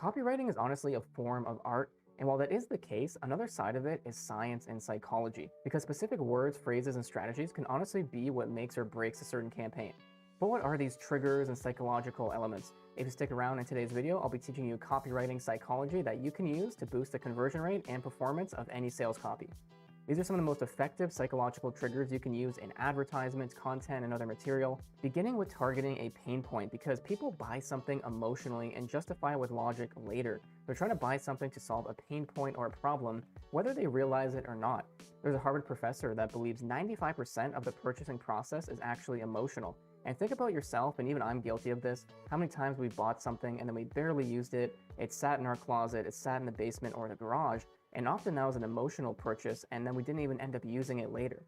Copywriting is honestly a form of art, and while that is the case, another side of it is science and psychology, because specific words, phrases, and strategies can honestly be what makes or breaks a certain campaign. But what are these triggers and psychological elements? If you stick around in today's video, I'll be teaching you copywriting psychology that you can use to boost the conversion rate and performance of any sales copy. These are some of the most effective psychological triggers you can use in advertisements, content, and other material, beginning with targeting a pain point, because people buy something emotionally and justify it with logic later. They're trying to buy something to solve a pain point or a problem, whether they realize it or not. There's a Harvard professor that believes 95% of the purchasing process is actually emotional. And think about yourself, and even I'm guilty of this, how many times we bought something and then we barely used it, it sat in our closet, it sat in the basement or the garage, and often that was an emotional purchase and then we didn't even end up using it later.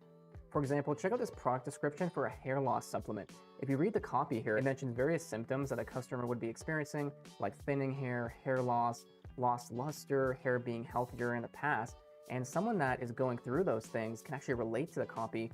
For example, check out this product description for a hair loss supplement. If you read the copy here, it mentions various symptoms that a customer would be experiencing, like thinning hair, hair loss, lost luster, hair being healthier in the past, and someone that is going through those things can actually relate to the copy.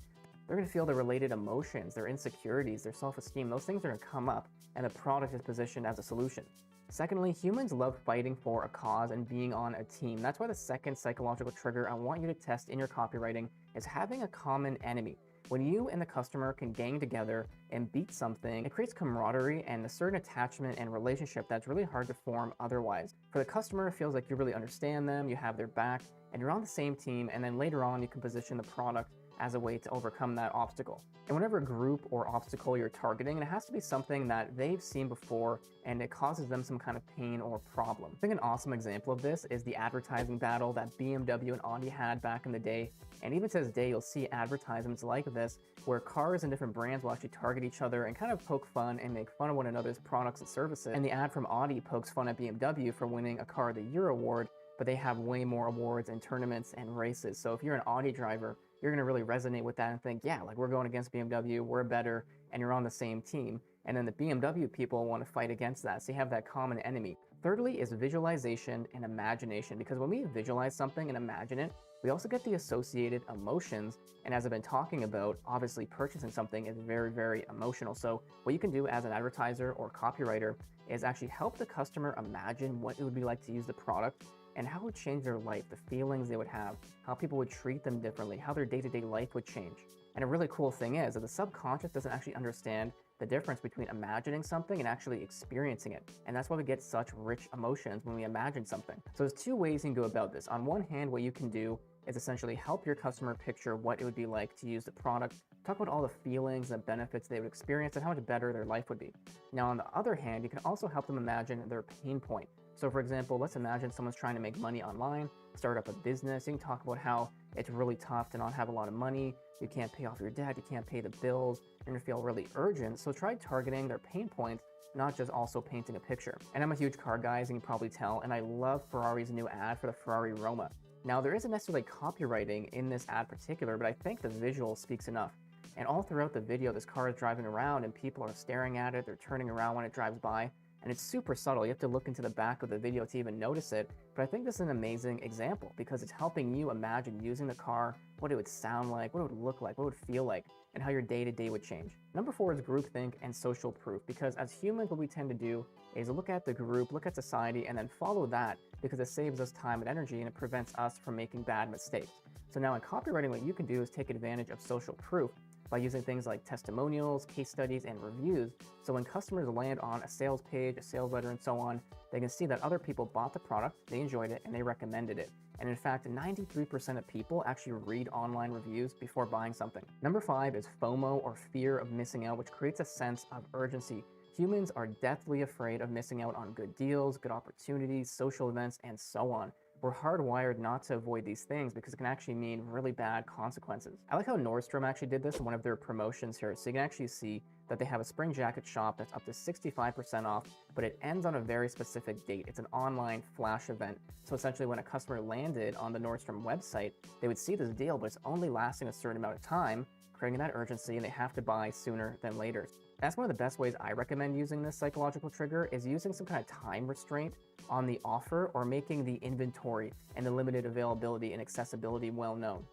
They're going to feel the related emotions, their insecurities, their self-esteem. Those things are going to come up, and the product is positioned as a solution. Secondly, humans love fighting for a cause and being on a team. That's why the second psychological trigger I want you to test in your copywriting is having a common enemy. When you and the customer can gang together and beat something, it creates camaraderie and a certain attachment and relationship that's really hard to form otherwise. For the customer, it feels like you really understand them, you have their back, and you're on the same team, and then later on you can position the product as a way to overcome that obstacle. And whatever group or obstacle you're targeting, it has to be something that they've seen before and it causes them some kind of pain or problem. I think an awesome example of this is the advertising battle that BMW and Audi had back in the day. And even to this day, you'll see advertisements like this where cars and different brands will actually target each other and kind of poke fun and make fun of one another's products and services. And the ad from Audi pokes fun at BMW for winning a Car of the Year award, but they have way more awards and tournaments and races. So if you're an Audi driver, you're going to really resonate with that and think, yeah, like we're going against BMW, we're better, and you're on the same team. And then the BMW people want to fight against that. So you have that common enemy. Thirdly is visualization and imagination, because when we visualize something and imagine it, we also get the associated emotions. And as I've been talking about, obviously purchasing something is very, very emotional. So what you can do as an advertiser or copywriter is actually help the customer imagine what it would be like to use the product and how it would change their life, the feelings they would have, how people would treat them differently, how their day-to-day life would change. And a really cool thing is that the subconscious doesn't actually understand the difference between imagining something and actually experiencing it. And that's why we get such rich emotions when we imagine something. So there's two ways you can go about this. On one hand, what you can do is essentially help your customer picture what it would be like to use the product, talk about all the feelings and benefits they would experience and how much better their life would be. Now, on the other hand, you can also help them imagine their pain point. So for example, let's imagine someone's trying to make money online, start up a business. You can talk about how it's really tough to not have a lot of money. You can't pay off your debt, you can't pay the bills, you're gonna feel really urgent. So try targeting their pain points, not just also painting a picture. And I'm a huge car guy, as you can probably tell, and I love Ferrari's new ad for the Ferrari Roma. Now, there isn't necessarily copywriting in this ad particular, but I think the visual speaks enough. And all throughout the video, this car is driving around and people are staring at it, they're turning around when it drives by. And it's super subtle. You have to look into the back of the video to even notice it. But I think this is an amazing example because it's helping you imagine using the car, what it would sound like, what it would look like, what it would feel like, and how your day-to-day would change. Number 4 is groupthink and social proof, because as humans, what we tend to do is look at the group, look at society, and then follow that because it saves us time and energy and it prevents us from making bad mistakes. So now in copywriting, what you can do is take advantage of social proof by using things like testimonials, case studies, and reviews. So when customers land on a sales page, a sales letter, and so on, they can see that other people bought the product, they enjoyed it, and they recommended it. And in fact, 93% of people actually read online reviews before buying something. Number 5 is FOMO, or fear of missing out, which creates a sense of urgency. Humans are deathly afraid of missing out on good deals, good opportunities, social events, and so on. We're hardwired not to avoid these things because it can actually mean really bad consequences. I like how Nordstrom actually did this in one of their promotions here. So you can actually see that they have a spring jacket shop that's up to 65% off, but it ends on a very specific date. It's an online flash event. So essentially when a customer landed on the Nordstrom website, they would see this deal, but it's only lasting a certain amount of time, creating that urgency, and they have to buy sooner than later. That's one of the best ways I recommend using this psychological trigger, is using some kind of time restraint on the offer or making the inventory and the limited availability and accessibility well known.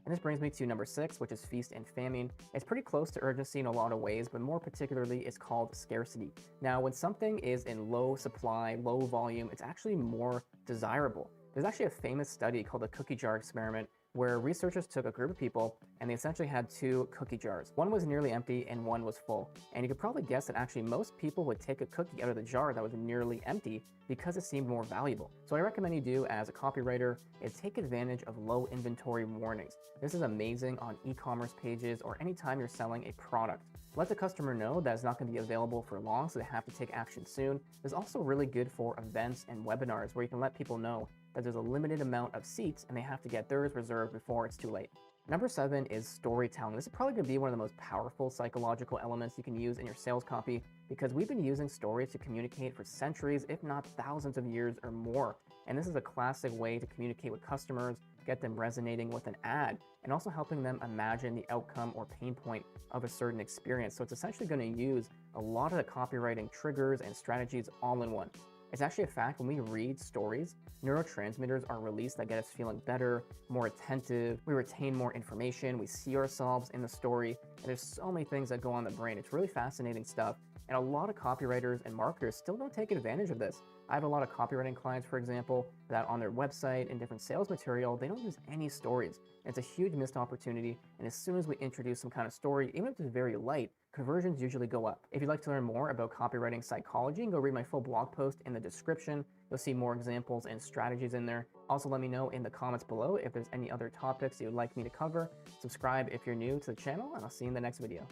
And this brings me to number 6, which is feast and famine. It's pretty close to urgency in a lot of ways, but more particularly it's called scarcity. Now, when something is in low supply, low volume, it's actually more desirable. There's actually a famous study called the cookie jar experiment where researchers took a group of people and they essentially had 2 cookie jars. One was nearly empty and one was full. And you could probably guess that actually most people would take a cookie out of the jar that was nearly empty because it seemed more valuable. So what I recommend you do as a copywriter is take advantage of low inventory warnings. This is amazing on e-commerce pages or anytime you're selling a product. Let the customer know that it's not going to be available for long, so they have to take action soon. It's also really good for events and webinars where you can let people know that there's a limited amount of seats and they have to get theirs reserved before it's too late. Number 7 is storytelling. This is probably going to be one of the most powerful psychological elements you can use in your sales copy because we've been using stories to communicate for centuries, if not thousands of years or more. And this is a classic way to communicate with customers, get them resonating with an ad, and also helping them imagine the outcome or pain point of a certain experience. So it's essentially going to use a lot of the copywriting triggers and strategies all in one. It's actually a fact when we read stories, neurotransmitters are released that get us feeling better, more attentive, we retain more information, we see ourselves in the story, and there's so many things that go on in the brain. It's really fascinating stuff, and a lot of copywriters and marketers still don't take advantage of this. I have a lot of copywriting clients, for example, that on their website and different sales material, they don't use any stories. And it's a huge missed opportunity, and as soon as we introduce some kind of story, even if it's very light, conversions usually go up. If you'd like to learn more about copywriting psychology, go read my full blog post in the description. You'll see more examples and strategies in there. Also, let me know in the comments below if there's any other topics you would like me to cover. Subscribe if you're new to the channel, and I'll see you in the next video.